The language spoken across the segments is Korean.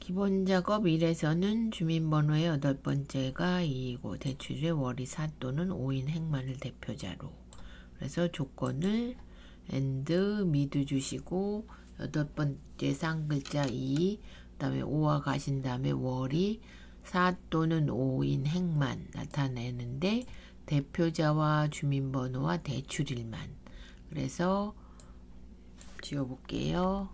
기본 작업 1에서는 주민번호의 8번째가 2이고 대출의 월이 4 또는 5인 행만을 대표자로, 그래서 조건을 and mid 주시고 8번째 쌍글자 2, 그 다음에 5와 가신 다음에 월이 4 또는 5인 행만 나타내는데 대표자와 주민번호와 대출일만. 그래서 지워볼게요.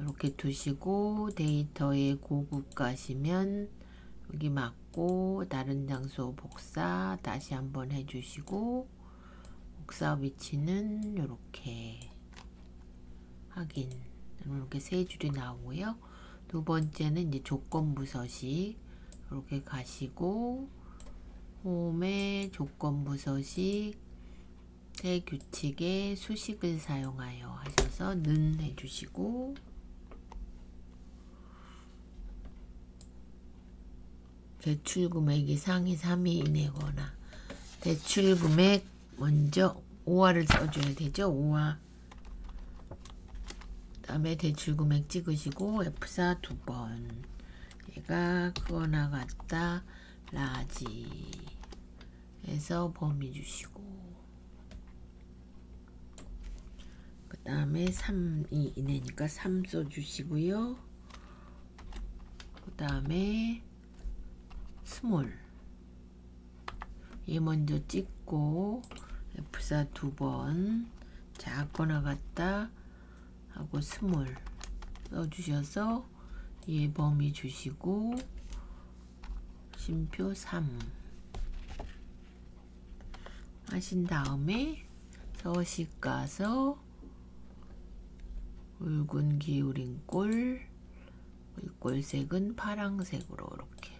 이렇게 두시고 데이터에 고급 가시면 여기 맞고 다른 장소 복사 다시 한번 해주시고 복사 위치는 이렇게 확인. 이렇게 세 줄이 나오고요. 두 번째는 이제 조건부 서식 이렇게 가시고 홈에 조건부 서식 대규칙의 수식을 사용하여 하셔서 는 해주시고 대출금액이 상위 3위 이내거나 대출금액 먼저 5화를 써줘야 되죠. 5화 그 다음에 대출금액 찍으시고 F4 2번 얘가 그거나 같다 라지 해서 범위 주시고 그 다음에 3이 이내니까 3 써주시고요. 그 다음에 스몰 얘 먼저 찍고 F4 2번 작거나 같다 하고 스몰 써주셔서 얘 범위 주시고 쉼표 3 하신 다음에 서식 가서 붉은 기울인 꼴 꼴색은 파랑색으로 이렇게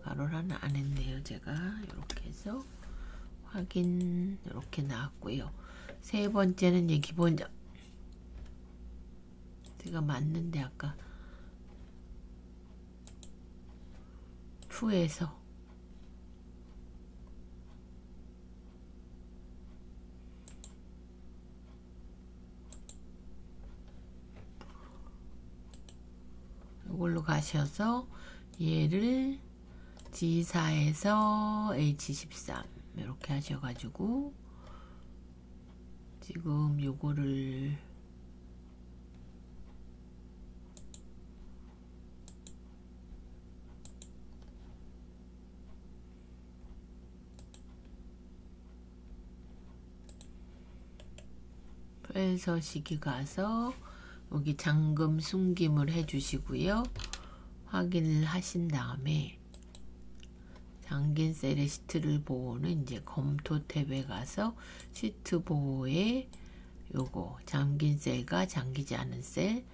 가로를 하나 안 했네요. 제가 이렇게 해서 확인 이렇게 나왔고요. 세 번째는 이제 기본적 제가 맞는데 아까 2에서 이걸로 가셔서 얘를 G4에서 H13 이렇게 하셔가지고 지금 요거를 펠 서식이 가서 여기 잠금 숨김을 해주시고요. 확인을 하신 다음에 잠긴 셀의 시트를 보호는 이제 검토 탭에 가서 시트 보호에 요거 잠긴 셀과 잠기지 않은 셀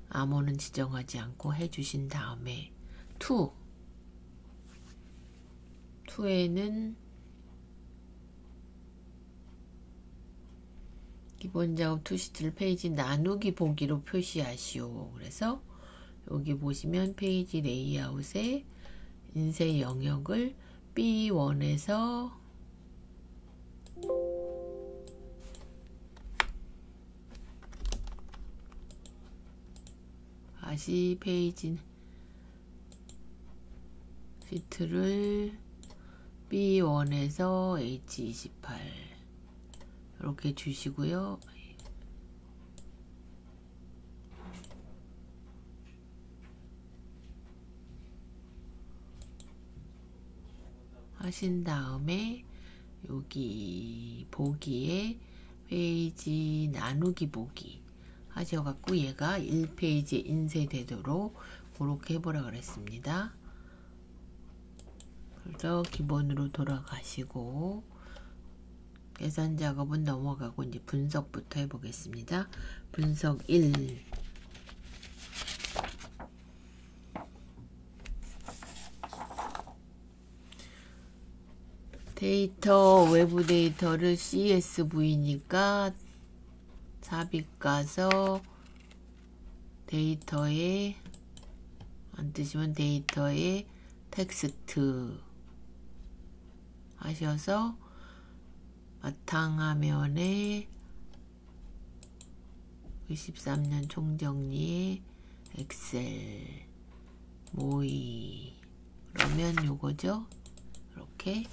암호는 지정하지 않고 해주신 다음에 2에는 기본 작업 2 시트를 페이지 나누기 보기로 표시하시오. 그래서 여기 보시면 페이지 레이아웃에 인쇄 영역을 B1에서 다시 페이지 시트를 B1에서 H28 이렇게 주시고요. 하신 다음에 여기 보기에 페이지 나누기 보기 하셔갖고 얘가 1페이지에 인쇄되도록 그렇게 해보라 그랬습니다. 그래서 기본으로 돌아가시고 계산 작업은 넘어가고 이제 분석부터 해보겠습니다. 분석 1 데이터 외부 데이터를 CSV니까 삽입 가서 데이터에 안 뜨시면 데이터에 텍스트 하셔서 바탕화면에 13년 총정리에 엑셀 모의 그러면 요거죠. 이렇게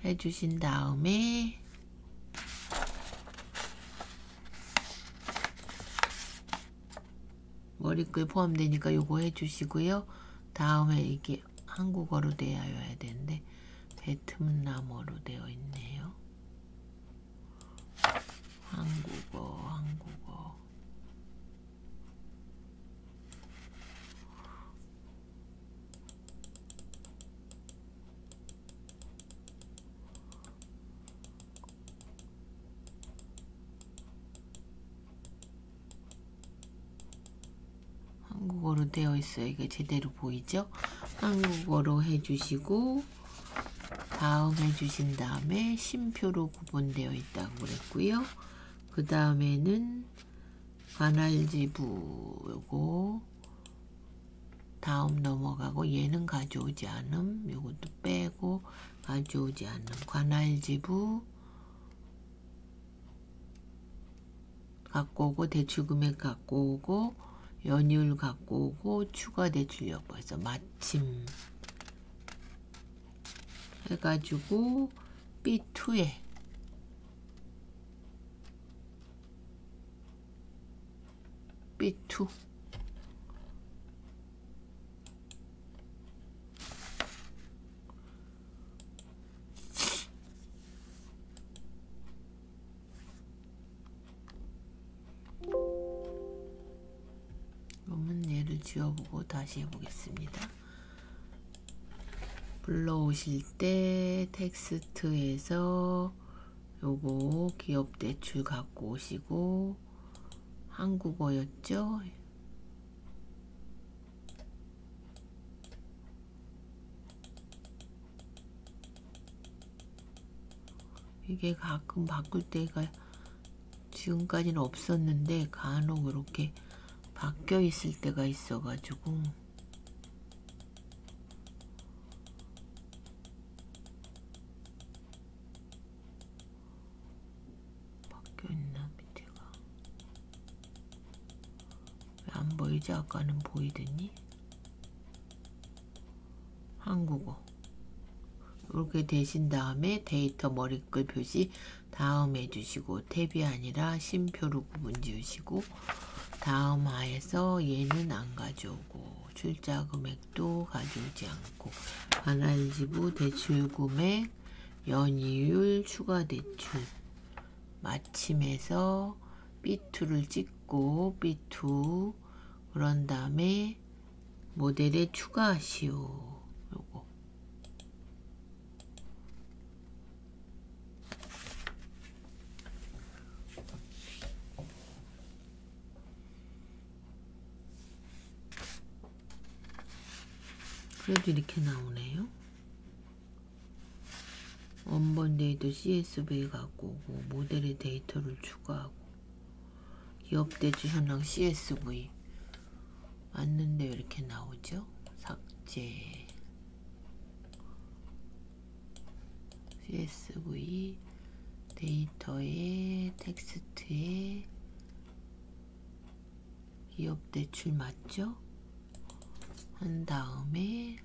해주신 다음에 머리글 포함되니까 요거 해주시고요. 다음에 이게 한국어로 되어야 되는데 베트남어로 되어 있네요. 한국어 한국어로 되어 있어요. 이게 제대로 보이죠? 한국어로 해주시고 다음 해주신 다음에 쉼표로 구분되어 있다고 그랬고요. 그 다음에는 관할지부 요거 다음 넘어가고 얘는 가져오지 않음 요것도 빼고 가져오지 않음 관할지부 갖고 오고 대출금액 갖고 오고 연이율 갖고 오고 추가 대출 여부에서 마침 해가지고 B2에 B2 그러면 얘를 지워보고 다시 해보겠습니다. 불러오실 때 텍스트에서 요거 기업 대출 갖고 오시고 한국어였죠? 이게 가끔 바꿀 때가 지금까지는 없었는데 간혹 이렇게 바뀌어 있을 때가 있어가지고 바뀌어 있나 밑에가 왜 안 보이지? 아까는 보이더니 한국어 이렇게 되신 다음에 데이터 머리글 표시 다음 해주시고 탭이 아니라 쉼표로 구분 지으시고 다음 하에서 얘는 안 가져오고 출자 금액도 가져오지 않고 관할지부 대출 금액 연이율 추가 대출 마침해서 B2를 찍고 B2 그런 다음에 모델에 추가하시오. 요거 그래도 이렇게 나오네요. 원본 데이터 CSV 갖고 오고 모델의 데이터를 추가하고 기업 대출 현황 CSV 맞는데 이렇게 나오죠? 삭제 CSV 데이터에 텍스트에 기업 대출 맞죠? 한 다음에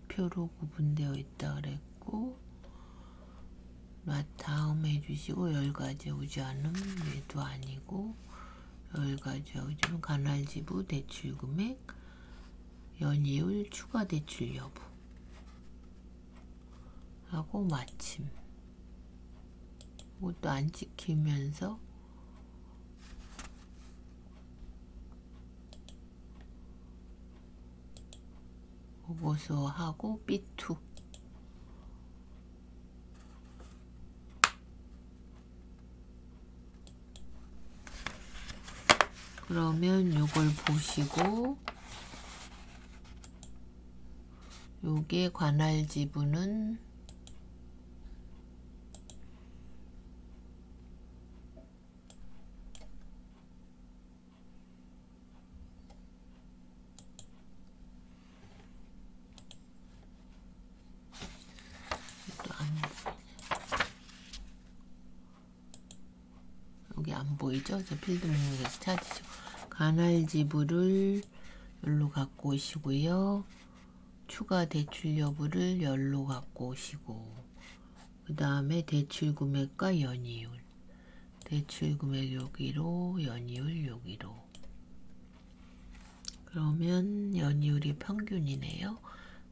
표로 구분되어 있다 그랬고 다음 해주시고 열 가져오지 않음 얘도 아니고 열 가져오지면 관할지부 대출금액 연이율 추가 대출 여부 하고 마침 이것도 안 찍히면서 보고서 하고 B2 그러면 요걸 보시고 요게 관할 지분은 여기 안 보이죠? 저 필드 목록에서 찾으시고 관할 지분을 여기로 갖고 오시고요. 추가 대출 여부를 열로 갖고 오시고 그 다음에 대출 금액과 연이율 대출 금액 여기로 연이율 여기로 그러면 연이율이 평균이네요.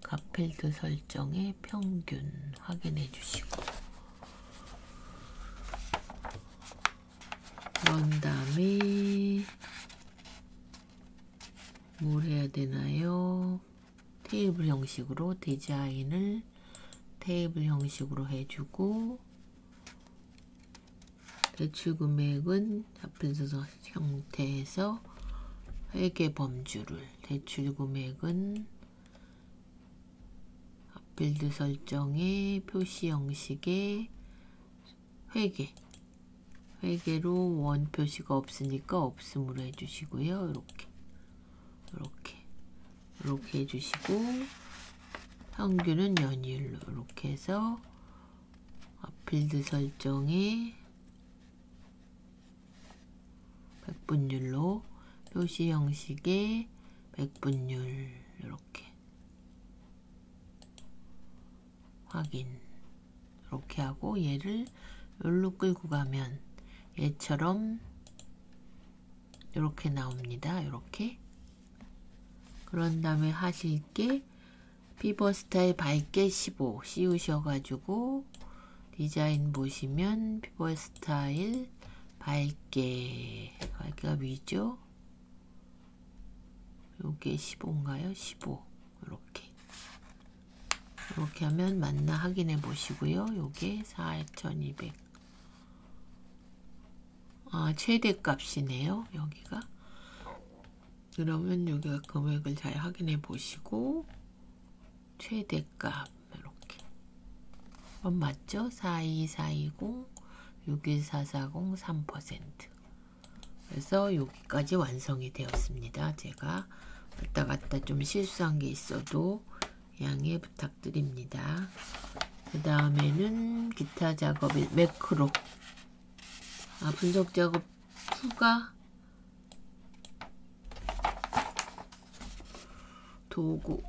갓필드 설정의 평균 확인해 주시고 그런 다음에 뭘 해야 되나요? 테이블 형식으로 디자인을 테이블 형식으로 해주고 대출 금액은 갓필드 형태에서 회계 범주를 대출 금액은 갓필드 설정의 표시 형식의 회계로 원 표시가 없으니까 없음으로 해주시고요. 이렇게 해주시고 평균은 연이율로 이렇게 해서 갓필드 설정의 백분율로 표시 형식의 백분율 이렇게 확인 이렇게 하고 얘를 여기로 끌고 가면 얘처럼 이렇게 나옵니다. 이렇게 그런 다음에 하실 게 피벗 스타일 밝게 15 씌우셔가지고 디자인 보시면 피벗 스타일 밝게가 위죠. 요게 15인가요? 15 이렇게 하면 맞나 확인해 보시고요. 요게 4200 최대값이네요. 여기가 그러면 여기가 금액을 잘 확인해 보시고 최대값 이렇게 그럼 맞죠? 42420 61440 3% 그래서 여기까지 완성이 되었습니다. 제가 왔다 갔다 좀 실수한 게 있어도 양해 부탁드립니다. 그 다음에는 기타 작업일 매크로 분석 작업 후가 도구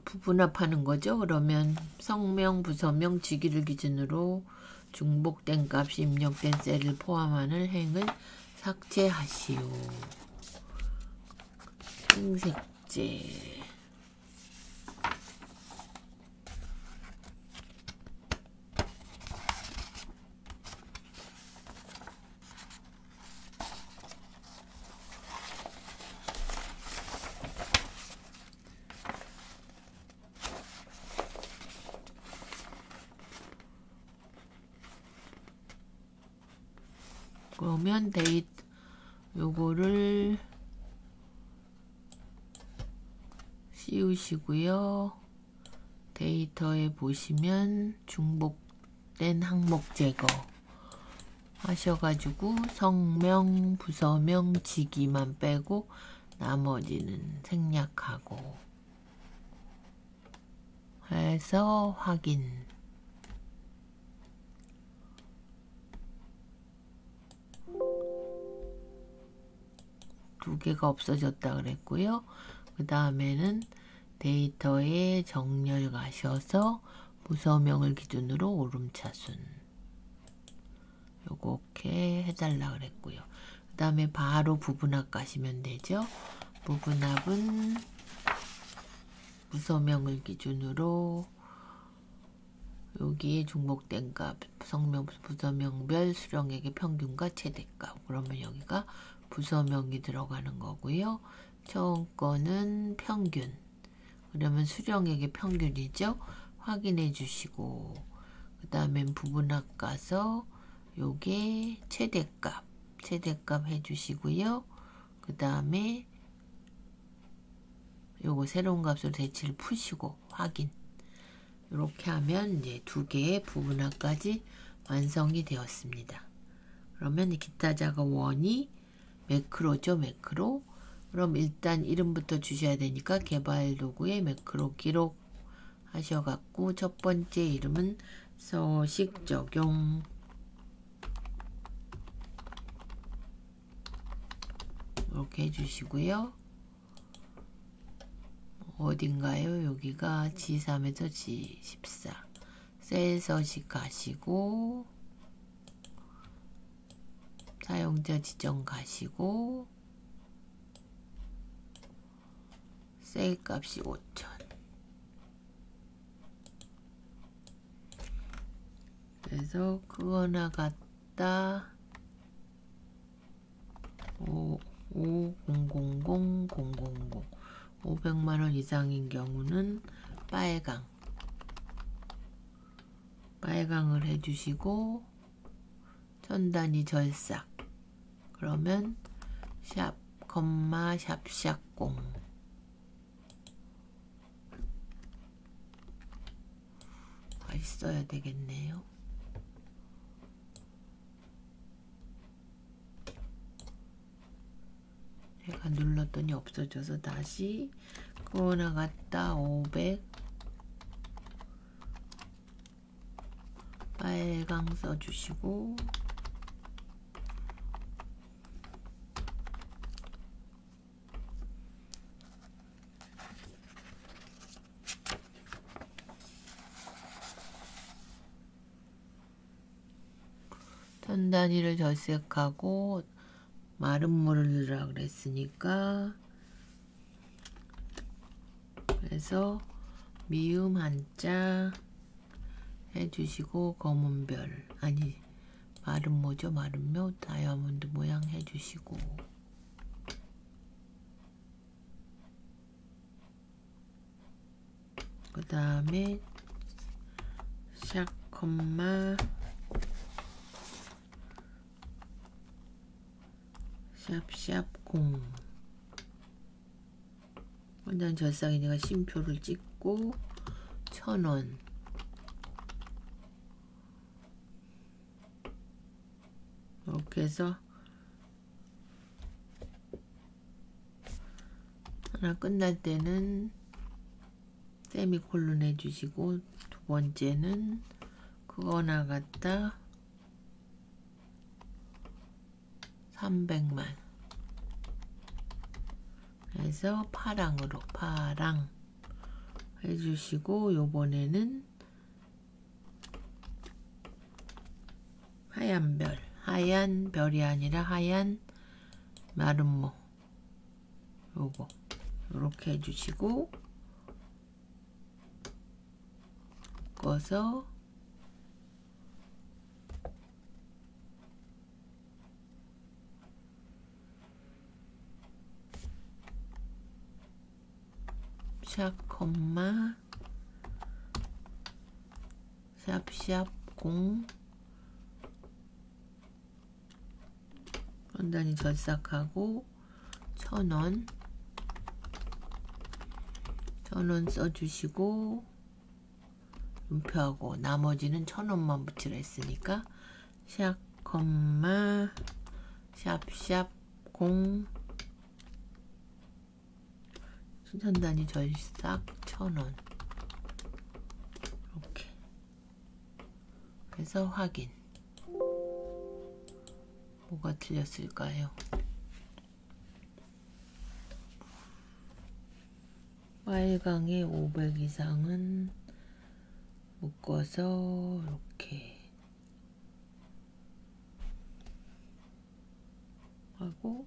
부분합하는 거죠. 그러면 성명, 부서명, 직위를 기준으로 중복된 값이 입력된 셀을 포함하는 행을 삭제하시오. 행색제 그러면 요거를 씌우시고요. 데이터에 보시면 중복된 항목 제거 하셔가지고 성명, 부서명, 직위만 빼고 나머지는 생략하고 해서 확인. 두 개가 없어졌다 그랬고요. 그 다음에는 데이터에 정렬 가셔서 부서명을 기준으로 오름차순 요렇게 해달라 그랬고요. 그 다음에 바로 부분합 가시면 되죠. 부분합은 부서명을 기준으로 여기에 중복된 값 성명 부서명별 수령액의 평균과 최대값 그러면 여기가 부서명이 들어가는 거고요. 처음 거는 평균 그러면 수령액의 평균이죠. 확인해 주시고 그 다음에 부분합 가서 요게 최대값 해주시고요. 그 다음에 요거 새로운 값으로 대치를 푸시고 확인. 이렇게 하면 이제 두 개의 부분합까지 완성이 되었습니다. 그러면 기타 작업 1이 매크로죠, 매크로. 그럼 일단 이름부터 주셔야 되니까 개발 도구에 매크로 기록 하셔갖고 첫 번째 이름은 서식 적용 이렇게 해주시고요. 어딘가요? 여기가 G3에서 G14 셀 서식 가시고 사용자 지정 가시고 셀 값이 5000. 그래서 그거나 같다 5000 500만원 이상인 경우는 빨강을 해주시고 천단위 절삭 그러면 샵, 샵샵0 다시 써야 되겠네요. 제가 눌렀더니 없어져서 다시 그거나 같다 500 빨강 써주시고 천 단위를 절색하고 마른 물을 넣으라 그랬으니까 그래서 미음 한자 해주시고 검은별 아니 마른 뭐죠? 마른 묘 다이아몬드 모양 해주시고 그 다음에 샥 콤마 샵샵 0 원단 절삭이니까 심표를 찍고 1000원 이렇게 해서 하나 끝날 때는 세미콜론 해주시고 두 번째는 그거나 같다 300만 그래서 파랑으로 파랑 해주시고 요번에는 하얀 별 하얀 별이 아니라 하얀 마름모 요거 요렇게 해주시고 꺼서 샵 콤마 샵샵 0 원단이 절삭하고 1000원 써주시고 음표하고 나머지는 1000원만 붙이라 했으니까 샵 콤마 샵샵 0 천단위 절삭 1000원 이렇게 해서 확인. 뭐가 틀렸을까요? 빨강에 500 이상은 묶어서 이렇게 하고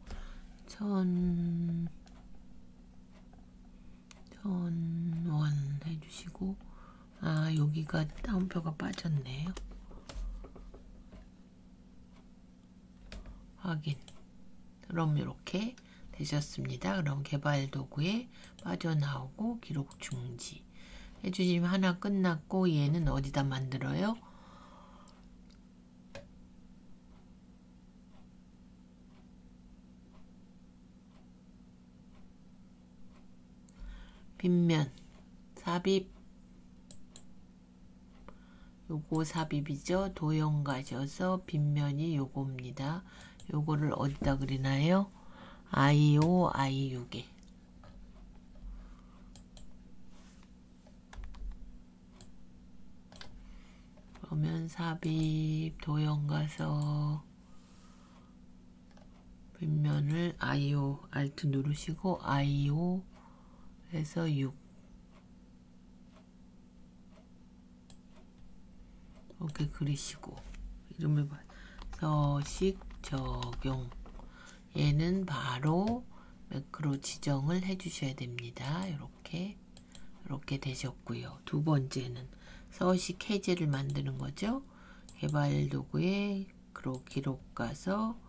1000원 해주시고 아 여기가 다운표가 빠졌네요. 확인. 그럼 이렇게 되셨습니다. 그럼 개발 도구에 빠져나오고 기록 중지 해주시면 하나 끝났고 얘는 어디다 만들어요? 빗면 삽입, 요거 삽입이죠. 도형 가셔서 빗면이 요겁니다. 요거를 어디다 그리나요? I5, I6에. 그러면 삽입, 도형 가서 빗면을 I5, Alt 누르시고 I5 해서 6 이렇게 그리시고 이름을 서식 적용, 얘는 바로 매크로 지정을 해 주셔야 됩니다. 이렇게 되셨고요. 두 번째는 서식 해제를 만드는 거죠. 개발 도구에 기록 가서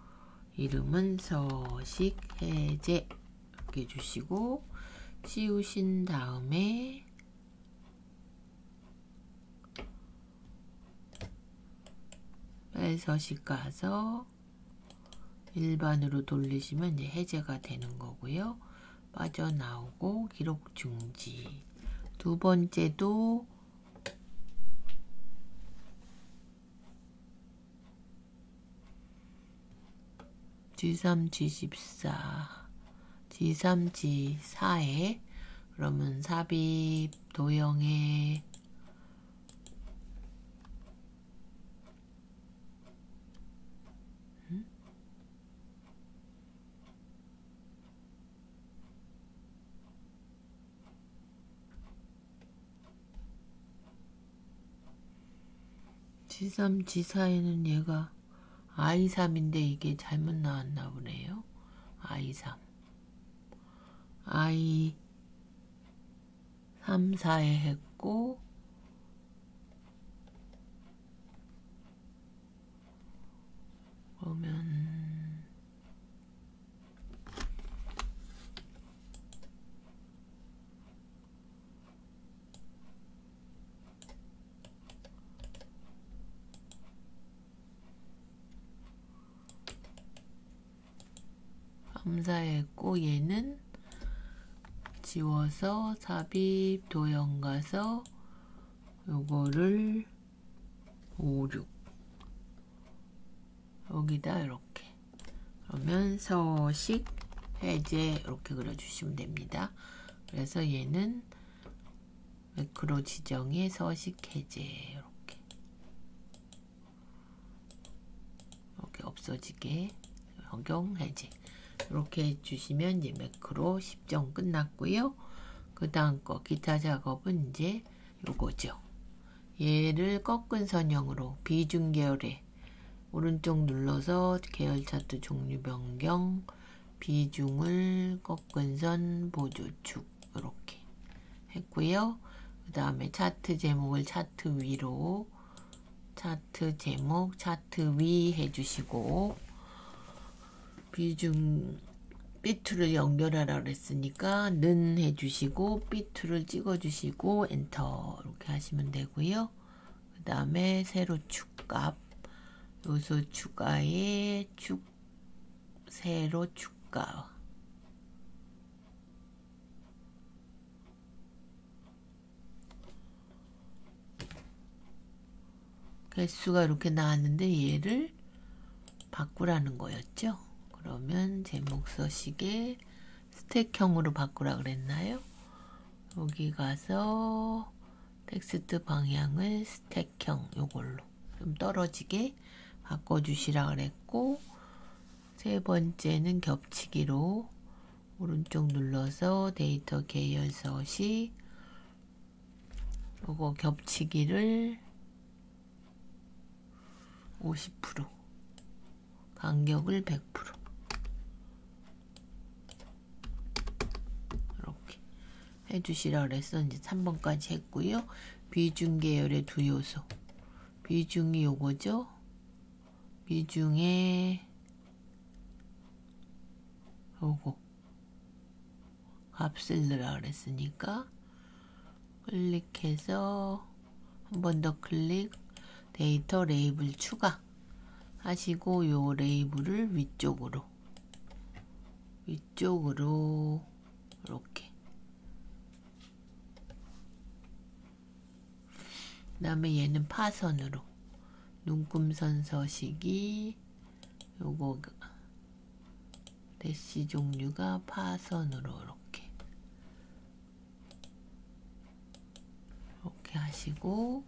이름은 서식 해제 이렇게 주시고 씌우신 다음에 서식 가서 일반으로 돌리시면 이제 해제가 되는 거고요. 빠져나오고 기록 중지. 두 번째도 G3, G14, G3, G4에 그러면 삽입 도형에 G3, G4에는 얘가 I3인데 이게 잘못 나왔나 보네요. I3. I3, 4에 했고 그러면 함사에 했고 얘는 지워서 삽입 도형 가서 요거를 5, 6 여기다 이렇게 그러면 서식 해제 이렇게 그려주시면 됩니다. 그래서 얘는 매크로 지정의 서식 해제 이렇게 없어지게 적용 해제 이렇게 해주시면 이제 매크로 10점 끝났고요. 그 다음 거 기타 작업은 이제 요거죠. 얘를 꺾은 선형으로 비중 계열에 오른쪽 눌러서 계열 차트 종류 변경, 비중을 꺾은 선 보조축 이렇게 했고요. 그 다음에 차트 제목을 차트 위로, 차트 제목 차트 위 해주시고 비중 B2를 연결하라 그랬으니까 는 해주시고 B2를 찍어주시고 엔터 이렇게 하시면 되고요. 그 다음에 세로 축값 요소 추가에 세로 축가 개수가 이렇게 나왔는데 얘를 바꾸라는 거였죠. 그러면 제목 서식에 스택형으로 바꾸라 그랬나요? 여기 가서 텍스트 방향을 스택형 요걸로 좀 떨어지게 바꿔주시라 그랬고 세 번째는 겹치기로 오른쪽 눌러서 데이터 계열 서식 요거 겹치기를 50% 간격을 100% 이렇게 해주시라 그래서 이제 3번까지 했고요. 비중 계열의 두 요소 비중이 요거죠. 비중에 요거 값을 넣으라 그랬으니까 클릭해서 한 번 더 클릭 데이터 레이블 추가 하시고 요 레이블을 위쪽으로 이렇게 그 다음에 얘는 파선으로 눈금선 서식이 요거 대시 종류가 파선으로 이렇게 하시고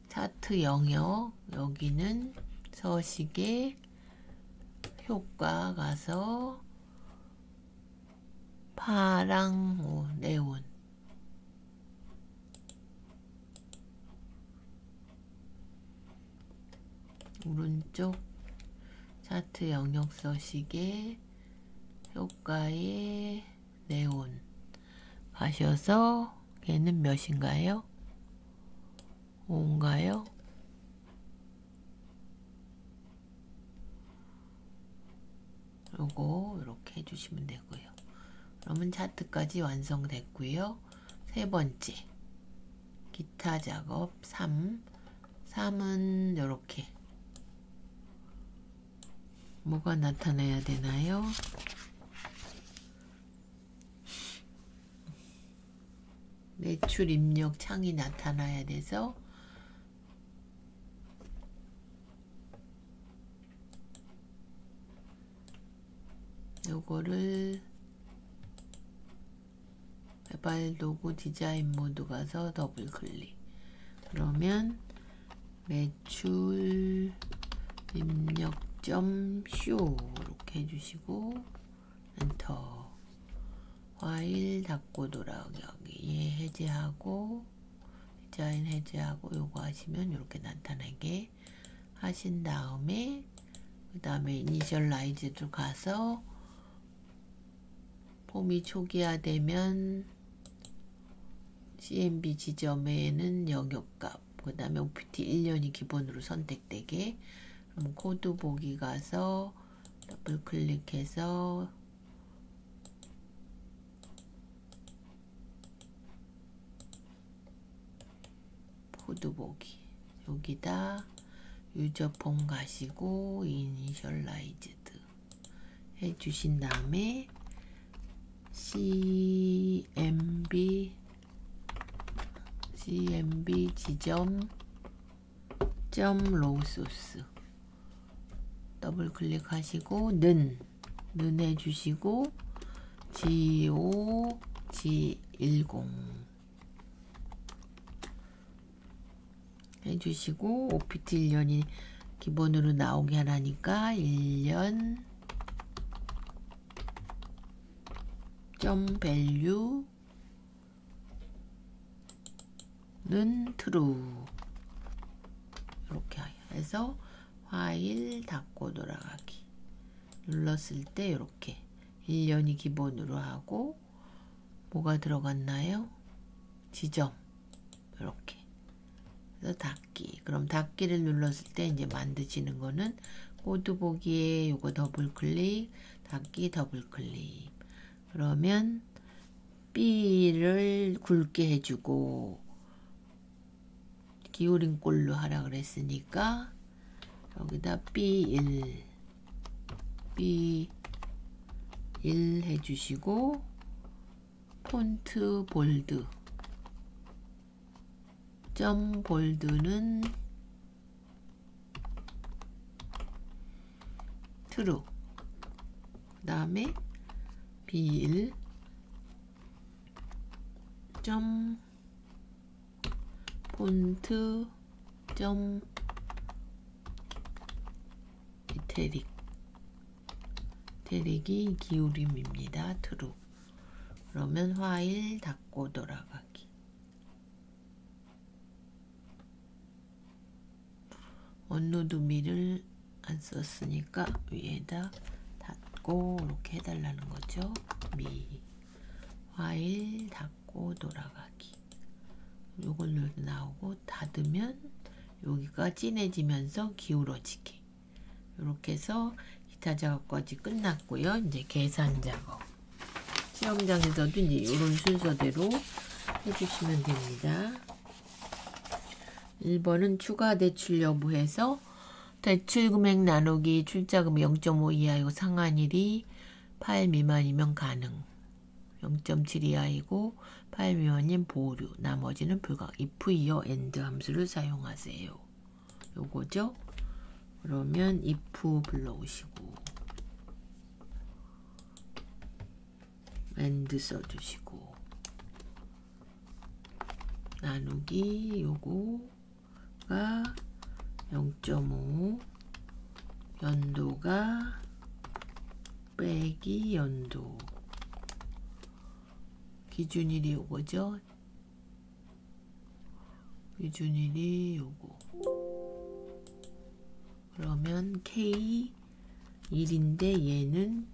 차트 영역 여기는 서식의 효과 가서 파랑 네온 오른쪽 차트 영역 서식의 효과의 네온 가셔서 걔는 몇인가요? 5인가요? 요거 이렇게 해주시면 되고요. 그러면 차트까지 완성됐고요. 세 번째 기타 작업 3은 이렇게 뭐가 나타나야 되나요? 매출 입력 창이 나타나야 돼서 요거를 개발 도구 디자인 모드 가서 더블 클릭. 그러면 매출 입력점 쇼 이렇게 해주시고 엔터. 파일 닫고 돌아가기. 얘 해제하고 디자인 해제하고 요거 하시면 이렇게 나타나게 하신 다음에 그 다음에 이니셜라이즈로 가서 폼이 초기화되면 CMB 지점에는 영역값 그 다음에 OPT 1년이 기본으로 선택되게 그럼 코드 보기 가서 더블 클릭해서 코드 보기 여기다 유저폼 가시고 이니셜라이즈드 해주신 다음에 CMB 지점 로소스 더블 클릭하시고 는 해주시고 GOG10 해주시고 OPT 1년이 기본으로 나오게 하라니까 1년 점 밸류는 true 이렇게 해서 파일 닫고 돌아가기 눌렀을 때 이렇게 1년이 기본으로 하고 뭐가 들어갔나요? 지점 이렇게 그래서 닫기. 그럼 닫기를 눌렀을 때 이제 만드시는 거는 코드 보기에 요거 더블 클릭 닫기 더블 클릭. 그러면 B를 굵게 해주고 기울인 꼴로 하라 그랬으니까 여기다 B1 해주시고 폰트 볼드 점 볼드는 true 그 다음에 B1 점 폰트 점 이태릭이 기울임입니다. true. 그러면 파일 닫고 돌아가기. 원노드 미를 안 썼으니까 위에다 닫고 이렇게 해달라는 거죠. 미 파일 닫고 돌아가기. 요걸로 나오고 닫으면 여기가 진해지면서 기울어지게 이렇게 해서 기타 작업까지 끝났고요. 이제 계산 작업 시험장에서도 이제 이런 순서대로 해주시면 됩니다. 1번은 추가 대출 여부해서 대출 금액 나누기 출자금 0.5 이하이고 상한일이 8 미만이면 가능. 0.7 이하이고 8 미만인 보류, 나머지는 불가. if, 이어, and 함수를 사용하세요. 요거죠? 그러면 if 불러오시고 and 써주시고 나누기 요거가 0.5 연도가 빼기 연도 기준일이 요거죠. 기준일이 요거. 그러면 K 1인데 얘는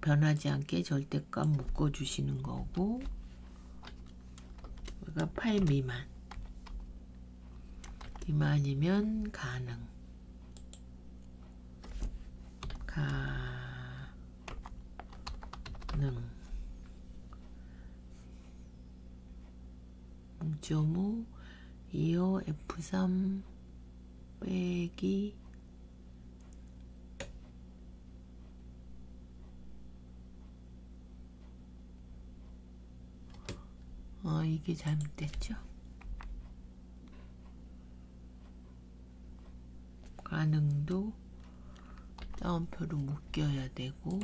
변하지 않게 절대값 묶어주시는 거고, 여기가 8 미만. 미만이면 가능. 0.5 이어 F3 빼기 이게 잘못됐죠. 가능도 따옴표로 묶여야 되고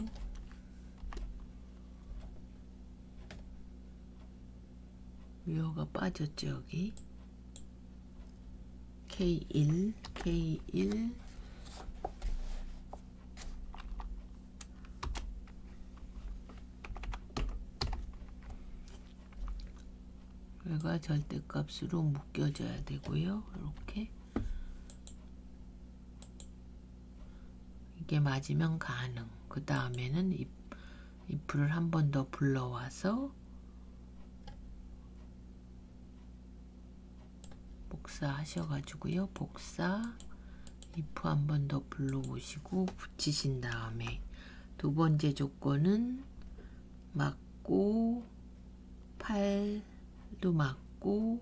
위어가 빠졌죠. 여기 K1 얘가 절대값으로 묶여져야 되고요. 이렇게 이게 맞으면 가능. 그 다음에는 if를 한 번 더 불러와서 복사하셔가지고요. 복사 if 한 번 더 불러오시고 붙이신 다음에 두 번째 조건은 맞고 8도 맞고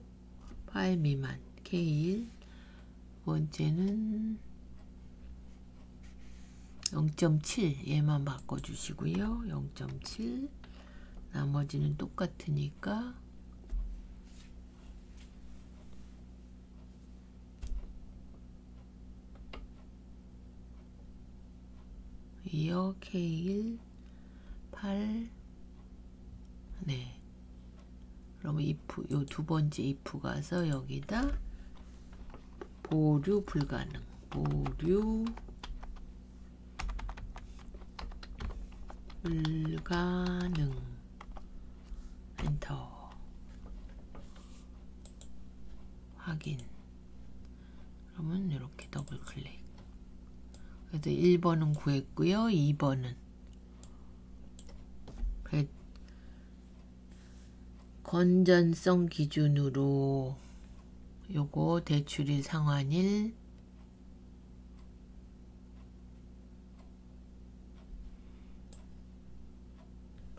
8 미만 K1 두 번째는 0.7 얘만 바꿔주시고요. 0.7 나머지는 똑같으니까 이어 K1 8 네. 그러면 if 요 두 번째 if 가서 여기다 보류 불가능. 보류 불가능. 엔터. 확인. 그러면 이렇게 더블 클릭. 그래서 1번은 구했고요. 2번은 건전성 기준으로 요거 대출일 상환일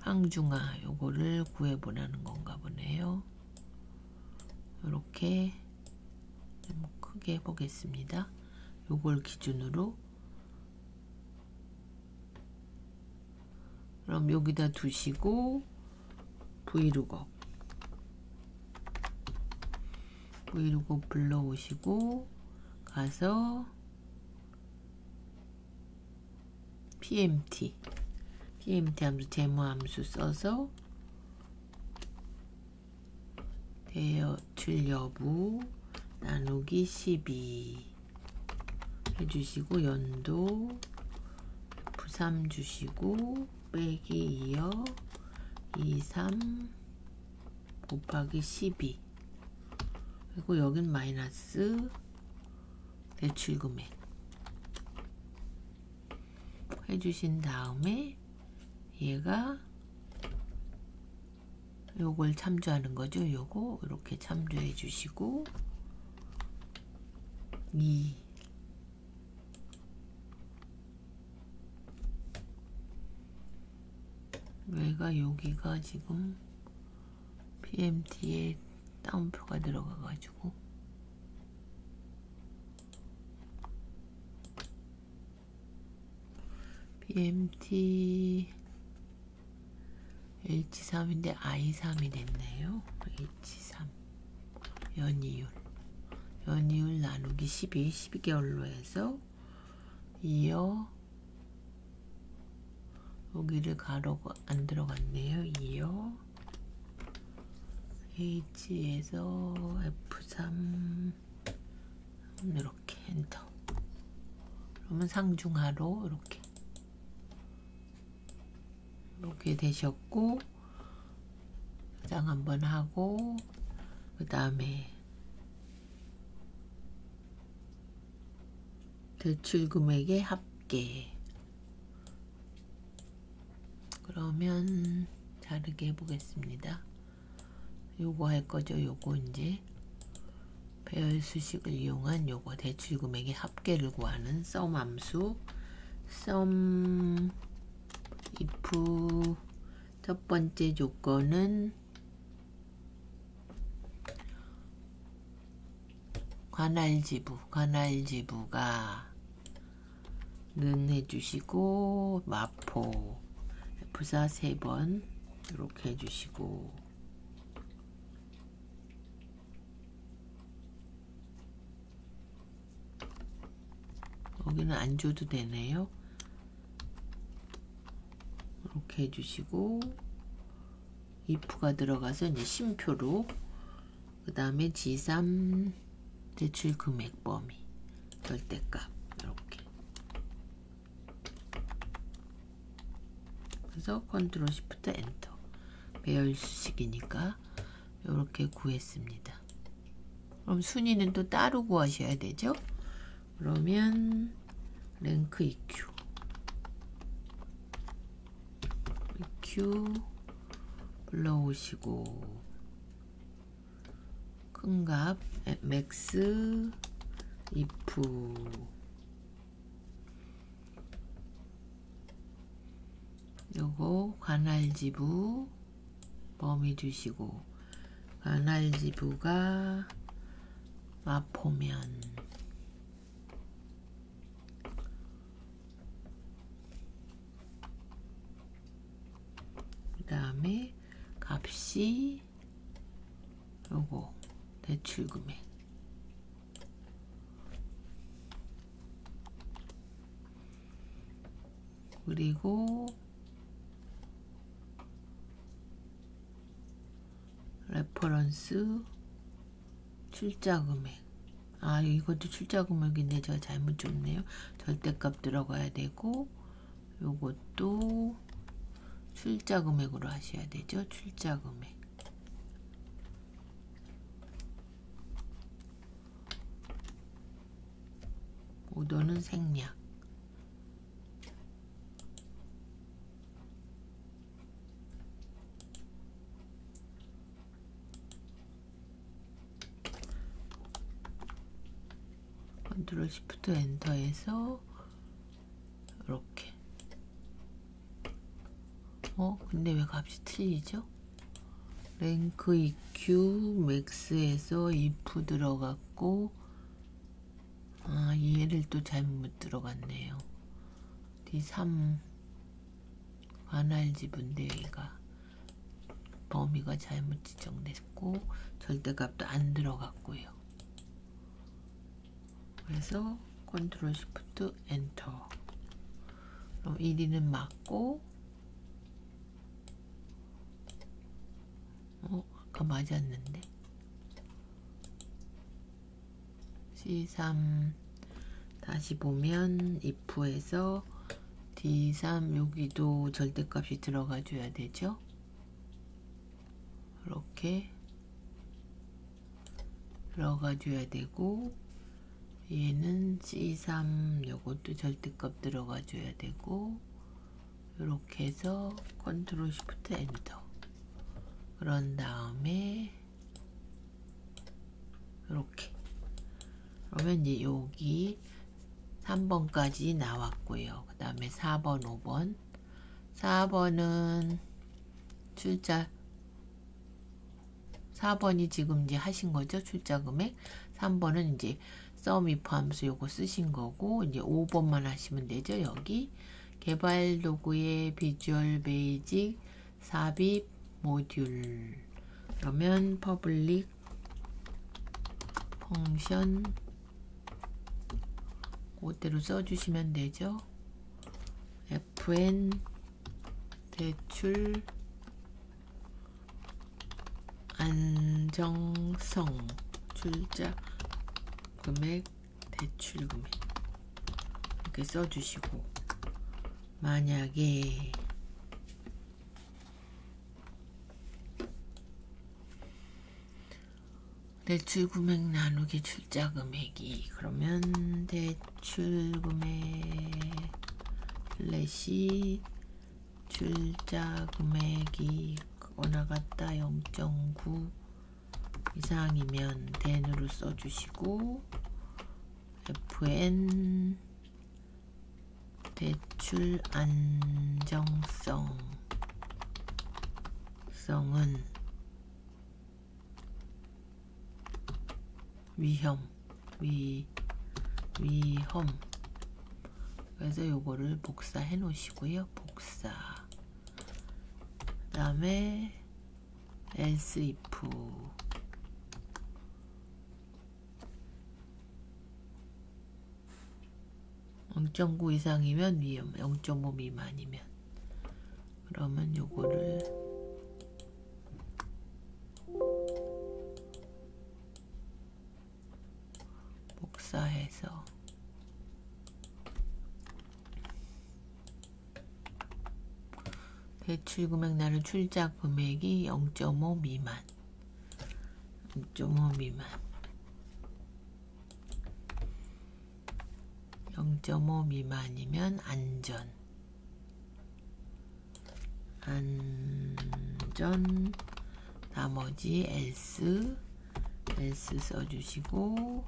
항중화 요거를 구해보라는 건가 보네요. 이렇게 좀 크게 해보겠습니다. 요걸 기준으로 그럼 여기다 두시고 브이로그 불러오시고 가서 PMT 함수 제모 함수 써서 대출 여부 나누기 12 해주시고 연도 F3 주시고 빼기 2여 23 곱하기 12 그리고 여긴 마이너스 대출금액 해주신 다음에 얘가 요걸 참조하는 거죠. 요거 이렇게 참조해 주시고 2 얘가 여기가 지금 PMT에 따옴표가 들어가 가지고 PMT H3인데 I3이 됐네요. H3 연이율 나누기 12개월로 해서 이어 여기를 가로가 안 들어갔네요. 이어 H에서 F3 이렇게 엔터. 그러면 상중하로 이렇게 되셨고, 저장 한번 하고, 그 다음에 대출 금액의 합계. 그러면 자르게 해보겠습니다. 요거 할 거죠. 요거 이제 배열 수식을 이용한 요거 대출 금액의 합계를 구하는 sum 함수. sum if 첫 번째 조건은 관할지부가 는 해주시고, 마포 F4 3번 이렇게 해주시고, 여기는 안 줘도 되네요. 이렇게 해주시고, if가 들어가서 이제 쉼표로, 그 다음에 G3 대출 금액 범위 절대값 이렇게. 그래서 컨트롤 시프트 엔터. 배열 수식이니까 이렇게 구했습니다. 그럼 순위는 또 따로 구하셔야 되죠. 그러면 랭크 EQ 불러오시고, 큰 값 맥스 if 요거 관할지부 범위 주시고, 관할지부가 마포면 그 다음에 값이 요거 대출 금액. 그리고 레퍼런스 출자 금액. 아, 이것도 출자 금액인데 제가 잘못 줬네요. 절대값 들어가야 되고, 요것도 출자 금액으로 하셔야 되죠. 출자 금액. 오도는 생략. 컨트롤 시프트 엔터해서 이렇게. 근데 왜 값이 틀리죠? 랭크 EQ 맥스에서 if 들어갔고, 아, 얘를 또 잘못 들어갔네요. D3 관할지부인데 얘가 범위가 잘못 지정됐고, 절대값도 안 들어갔고요. 그래서 컨트롤 시프트 엔터. 그럼 1위는 맞고, 아까 맞았는데. C3 다시 보면 if에서 D3 여기도 절대값이 들어가 줘야 되죠. 이렇게 들어가 줘야 되고, 얘는 C3 요것도 절대값 들어가 줘야 되고, 이렇게 해서 컨트롤 시프트 엔터. 그런 다음에 이렇게. 그러면 이제 여기 3번까지 나왔고요. 그 다음에 4번, 5번. 4번은 출자, 4번이 지금 이제 하신 거죠. 출자 금액. 3번은 이제 sum if 함수 요거 쓰신 거고, 이제 5번만 하시면 되죠. 여기 개발 도구의 비주얼 베이직 삽입 모듈. 그러면 퍼블릭 펑션 그대로 써주시면 되죠. fn 대출 안정성 출자 금액 대출 금액 이렇게 써주시고, 만약에 대출 금액 나누기 출자 금액이, 그러면 대출 금액 슬래시 출자 금액이 크거나 같다 0.9 이상이면 then으로 써주시고, fn 대출 안정성은 위험. 그래서 요거를 복사해 놓으시고요. 복사. 그 다음에 else if 0.9 이상이면 위험, 0.5 미만이면. 그러면 요거를 복사해서 대출 금액 나는 출자 금액이 0.5 미만. 0.5 미만. 0.5 미만이면 안전. 나머지 else 써주시고,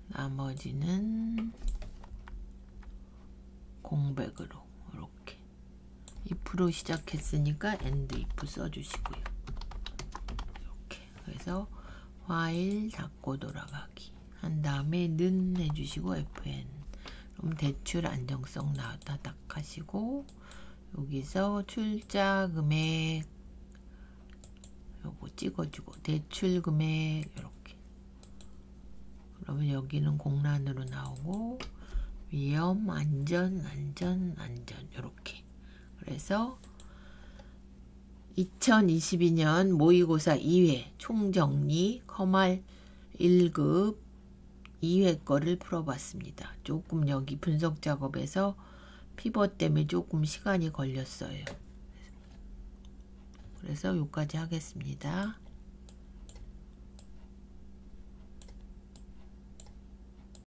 나머지는 공백으로 이렇게 if로 시작했으니까 end if 써주시고요. 이렇게. 그래서 while 닫고 돌아가기 한 다음에 는 해주시고 fn. 그럼 대출 안정성 나왔다 딱 하시고, 여기서 출자 금액 요거 찍어주고 대출 금액 이렇게. 그러면 여기는 공란으로 나오고 위험 안전 이렇게. 그래서 2022년 모의고사 2회 총정리 커말 1급 2회 거를 풀어봤습니다. 조금 여기 분석 작업에서 피벗 때문에 조금 시간이 걸렸어요. 그래서 여기까지 하겠습니다.